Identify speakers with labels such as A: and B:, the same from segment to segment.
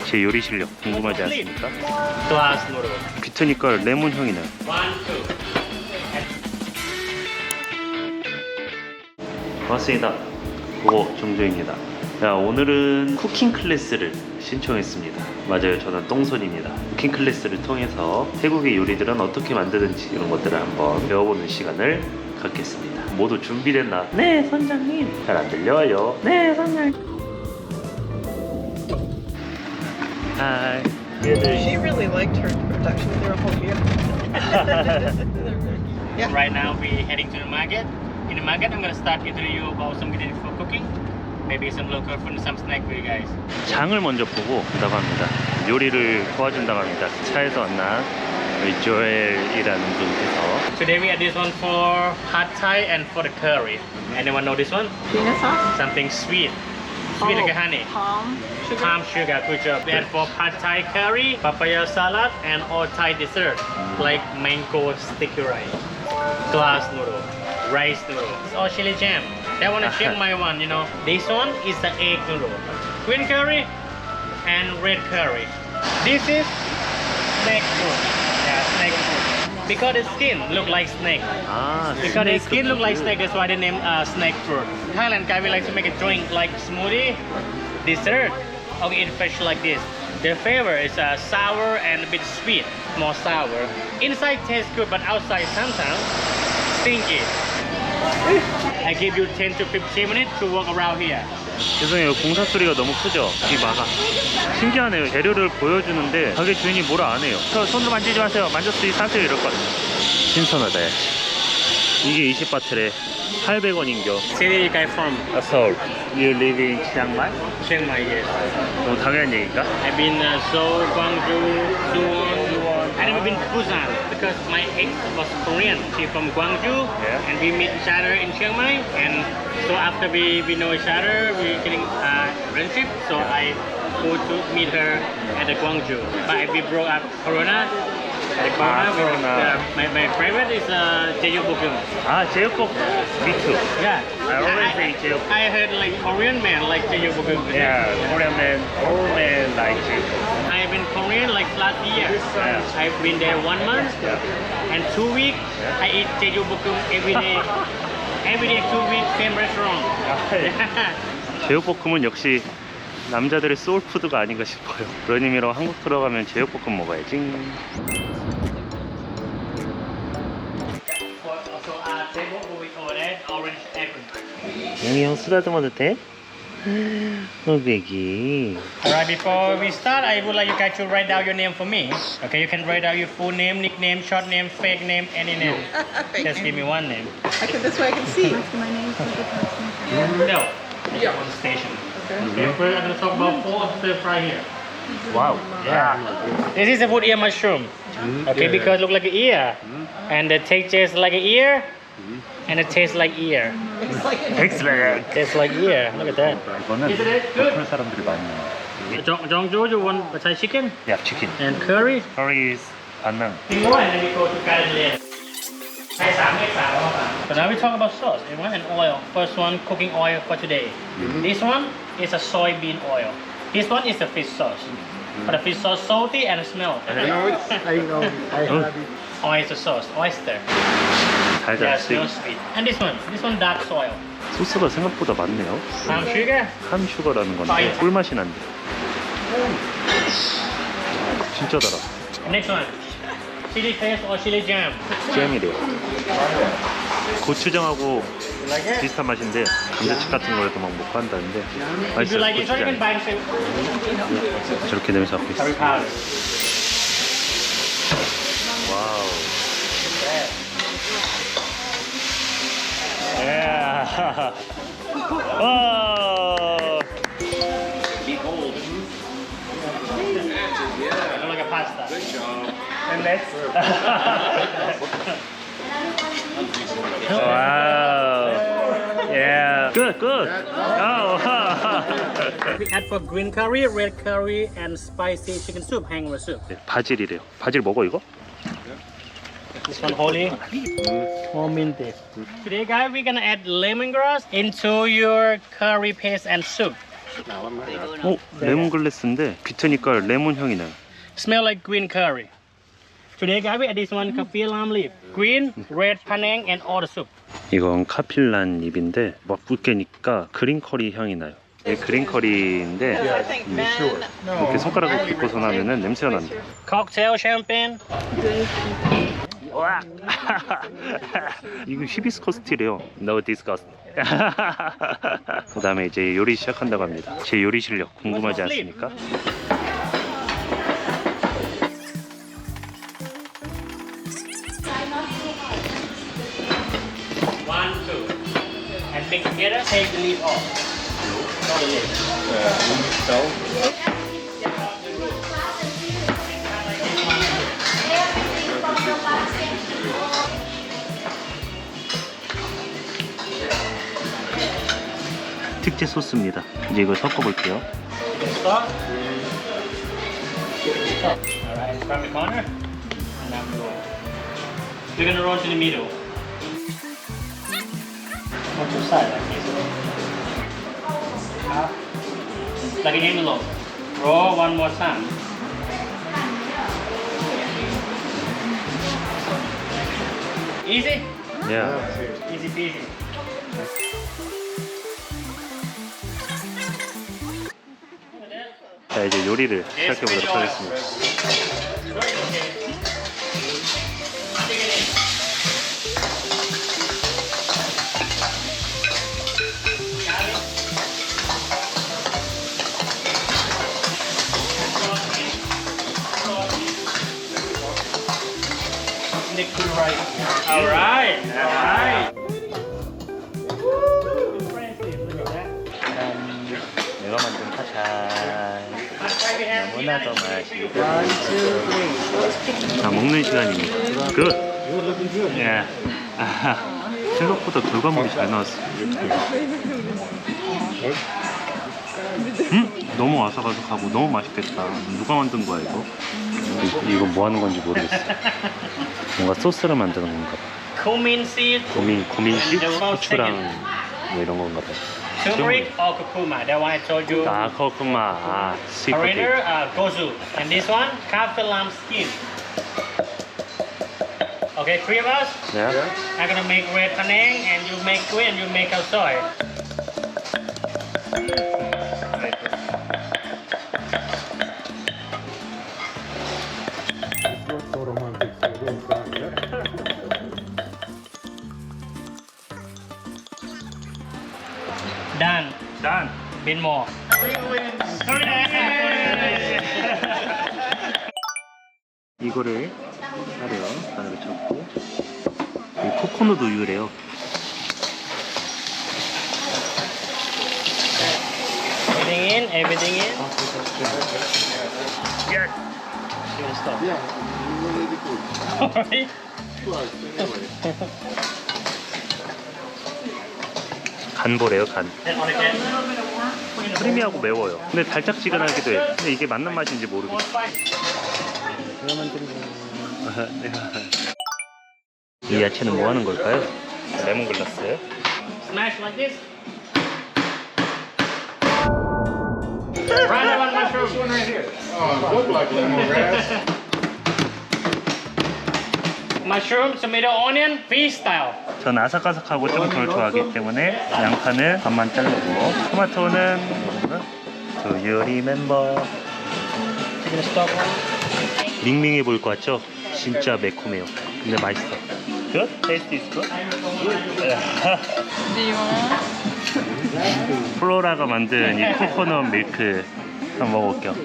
A: 제 요리 실력 궁금하지 않습니까?
B: Glass noodle.
A: 비트니까 레몬 향이네.
B: 1, 2.
A: 반갑습니다. 고고 정조입니다. 자, 오늘은 쿠킹 클래스를 신청했습니다. 맞아요, 저는 똥손입니다. 쿠킹 클래스를 통해서 태국의 요리들은 어떻게 만드는지 이런 것들을 한번 배워보는 시간을 갖겠습니다. 모두 준비됐나? 네, 선장님. 잘 안 들려요. 네, 선장님. 하이.
C: She really liked her production there a whole year. Yeah.
B: Right now we heading to the market. In the market, I'm gonna start introducing you about some ingredients for cooking. Maybe some local food and some snack for you guys.
A: 장을 먼저 보고 온다고 합니다. 요리를 도와준다고 합니다. 차에서 만난 우리 조엘이라는 분께서.
B: Today we had this one for pad thai and for the curry. Anyone know this one?
C: Peanut sauce?
B: Something sweet. Sweet like a honey.
C: Palm sugar?
B: Palm sugar, good job. We had for pad thai curry, papaya salad, and all Thai dessert like mango sticky rice, glass noodle, rice noodle. It's all chili jam. That one is Chiang Mai one, you know. This one is the egg noodle, green curry, and red curry. This is snake food. Yeah, snake food. Because the skin look like snake.
A: 아,
B: Because the skin look like snake, that's why they name snake fruit. Thailand guy we like to make a drink like smoothie, dessert, or we eat fish like this. The flavor is sour and a bit sweet, more sour. Inside tastes good, but outside sometimes stinky. I give you 10 to 15 minutes to walk around here.
A: 죄송해요, 공사 소리가 너무 크죠? 귀 막아. 신기하네요. 재료를 보여주는데 가게 주인이 뭐라 안 해요. 저 손도 만지지 마세요. 만졌으니 사세요 이럴 것 같아요. 신선하다. 이게 20바트래. 800원인겨.
B: City you guys from?
A: 서울. You live in Chiang Mai?
B: Chiang Mai, yes.
A: 너무 당연한 얘기인가?
B: I've been Seoul, Gwangju, Suwon. I never been Busan because my ex was Korean. She's from Gwangju,
A: Yeah.
B: and we meet each other in Chiang Mai. And so after we know each other, we getting friendship. So I go to meet her at the Gwangju. But we broke up Corona. The
A: Corona.
B: My favorite is Jeju Bukgung.
A: 아, 제육볶음. Me too.
B: Yeah.
A: I always say 제육볶음.
B: I heard like Korean man like Jeju Bukgung.
A: Yeah, Korean man, all men like 제육볶음.
B: I've been Korean like last year.
A: Yeah.
B: I've been there 1 month and 2 weeks. I eat Jeju Bukgung every day. Every day 2 weeks, same restaurant.
A: 제육볶음은 역시 남자들의 소울푸드가 아닌가 싶어요. 그런 의미로 한국 들어가면 제육볶음 먹어야지.
B: Also, table over there, orange apple.
A: 영희 형 쓰다듬어도 돼? 호백이.
B: Alright, before we start, I would like you guys to write down your name for me. Okay, you can write down your full name, nickname, short name, fake name, any name. Just give me one name.
C: This way I can see.
B: No. Yeah. On the station. Okay, first I'm going to talk about 4 stir fry here.
A: 와우.
B: Yeah. This is a wood ear mushroom. Okay, because it look like an ear. And the texture is like an ear. And it tastes like ear.
A: 엑슬렌트.
B: Tastes like ear. Look at that.
D: 이거는
B: Isn't it good?
D: 로컬 사람들이 많이 먹어요.
B: Jongjo, you want Thai chicken?
A: 야, 치킨.
B: And curry?
A: Curry is 반응.
B: More and then we go to garden lane. So now we talk about sauce and oil. First one, cooking oil for today. This one is a soybean oil. This one is the fish sauce. But the fish sauce salty and smell.
D: I know. I have it.
B: Oil is the sauce, oyster.
A: 달달
B: Yeah,
A: 스윗.
B: smells sweet. And this one dark soil.
A: 소스가 생각보다 많네요.
B: Palm sugar.
A: 팜 슈거라는 건데 꿀맛이 난대. 진짜 달아.
B: And next one, chili paste or chili jam.
A: 잼이래요. 고추장하고
B: Like it?
A: 비슷한 맛인데 감자칩 같은 거에도 막 먹고 한다는데
B: If you
A: 맛있어요.
B: like it, so you can
A: 고추장.
B: buy the
A: 저렇게 냄새 맡고 있어.
B: curry powder.
A: 와우. 예. 와.
B: Look like a pasta.
A: And next. wow. Yeah. Good, good. Oh.
B: We add for green curry, red curry, and spicy chicken soup, hangra soup.
A: 네, 바질이래요. 바질 먹어 이거?
B: This one holy, more minty. Today, guys, we're gonna add lemongrass into your curry paste and soup.
A: 레몬글래스인데 비트니까 레몬 향이 나요.
B: Smell like green curry. Today, guys, we add this one kaffir lam leaf, green, red panang, and all the soup.
A: 이건 카필란 잎인데 막 붉게니까 그린 커리 향이 나요. 이게 그린 커리인데
C: I think men.
A: 이렇게 손가락을 긁고서 나면은 냄새가 난다.
B: Cocktail champagne.
A: 와! 이거 히비스커스 티래요. No disgust. 그 다음에 이제 요리 시작한다고 합니다. 제 요리 실력 궁금하지 않습니까?
B: One, two. And mix together, take the lid off. Not the lid.
A: 특제 소스입니다. 이제 이걸 섞어볼게요.
B: Stop. Stop. Alright, from the corner. And now we roll. We're gonna roll to the middle. On two sides like this. Half. Like an envelope. Roll one more time. Easy?
A: 야,
B: Easy peasy.
A: 자 이제 요리를 시작해 보도록 하겠습니다.
B: Nick to the right. All right. All right.
A: 내가 만든 파샤 너무나도 맛있고. 자 먹는 시간입니다. 굿. 예. 아하. 생각보다 결과물이 잘 나왔어. 너무 아삭아삭하고 너무 맛있겠다. 누가 만든 거야 이거? 이거 뭐 하는 건지 모르겠어. 뭔가 소스를 만드는 건가 봐.
B: Cumin seed,
A: 고민씨? 후추랑 뭐 이런 건가 봐.
B: turmeric, or curcuma. That one I told you.
A: 아, 커크마. 아,
B: Coriander,
A: 스위트.
B: gozu. And this one, kaffir lamb skin. Okay, three of us.
A: 네.
B: I'm gonna make red panang, and you make green, and you make khao soy.
D: So romantic, so don't cry, yeah?
B: Done.
A: 짠.
B: Bin more.
A: 이거를 하려 바늘을 쳤고 이 코코넛 우유래요.
B: Everything in, everything in. Yes. You can stop.
D: Yeah, you already cooked.
B: Alright.
D: Twice, anyway.
A: 간보래요, 간.
B: Then on the can.
A: 크리미하고 매워요. 근데 달짝지근하기도 해. 근데 이게 맞는 맛인지
B: More
A: 모르겠어.
B: spice.
A: 이 야채는 뭐 하는 걸까요? 레몬글라스.
B: Smash like this. Right one mushroom.
D: Oh, look like lemongrass.
B: Mushroom, tomato, onion, fish style.
A: 전 아삭아삭하고 좀 덜 좋아하기 때문에 양파는 반만 자르고 토마토는 Do you remember?
B: You gonna stop one?
A: 밍밍해 보일 것 같죠? 진짜 매콤해요. 근데 맛있어. Good? Taste is good?
C: Do you want?
A: 플로라가 만든 이 코코넛 밀크 한번 먹어볼게요.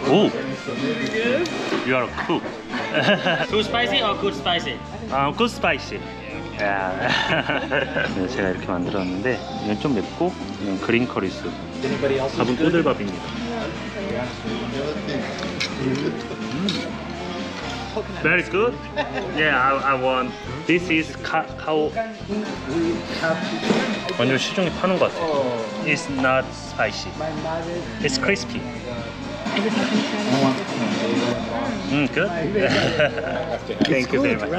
A: 오! You are a cook.
B: Too spicy or good spicy?
A: Good spicy. 야. 네, 제가 이렇게 만들었는데 이건 좀 맵고 이건 그린 커리 숲. 밥은 꼬들밥입니다. Very good. Yeah, I want. This is cow. 완전 시중에 파는 것 같아. It's not spicy. It's crispy. good. Thank you very much.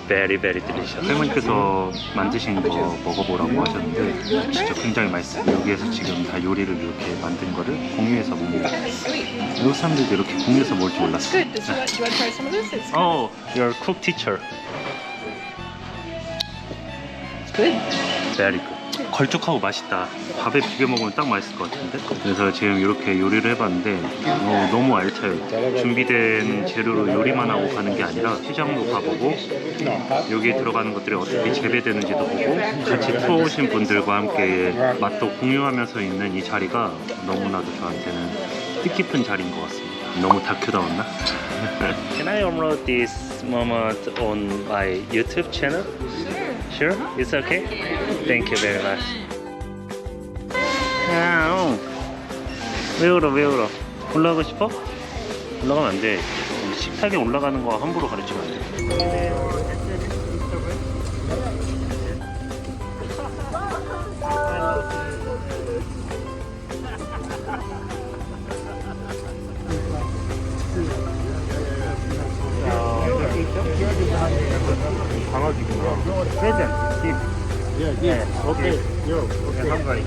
A: Very very delicious. 할머니께서 만드신 거 먹어보라고 하셨는데 진짜 굉장히 맛있어요. 여기에서 지금 다 요리를 이렇게 만든 거를 공유해서 먹는다. 외국 사람들도 이렇게 공유해서 먹을 줄 몰랐어요.
C: Good. Do you want to try some of this? It's
A: Oh, you're a cook teacher.
C: good.
A: Very good. 걸쭉하고 맛있다. 밥에 비벼 먹으면 딱 맛있을 것 같은데. 그래서 지금 이렇게 요리를 해봤는데 너무 알차요. 준비된 재료로 요리만 하고 가는 게 아니라 시장도 가보고 여기에 들어가는 것들이 어떻게 재배되는지도 보고 같이 투어 오신 분들과 함께 맛도 공유하면서 있는 이 자리가 너무나도 저한테는 뜻깊은 자리인 것 같습니다. 너무 다큐다웠나? Can I upload this moment on my YouTube channel? Sure? It's okay? Thank you very much. 야, 왜 울어? 올라가고 싶어? 올라가면 안 돼. 식탁에 올라가는 거 함부로 가르치면 안 돼. 강아지구나. Present.
D: Yeah, yeah. Okay. Yo. Okay.
A: Hungary.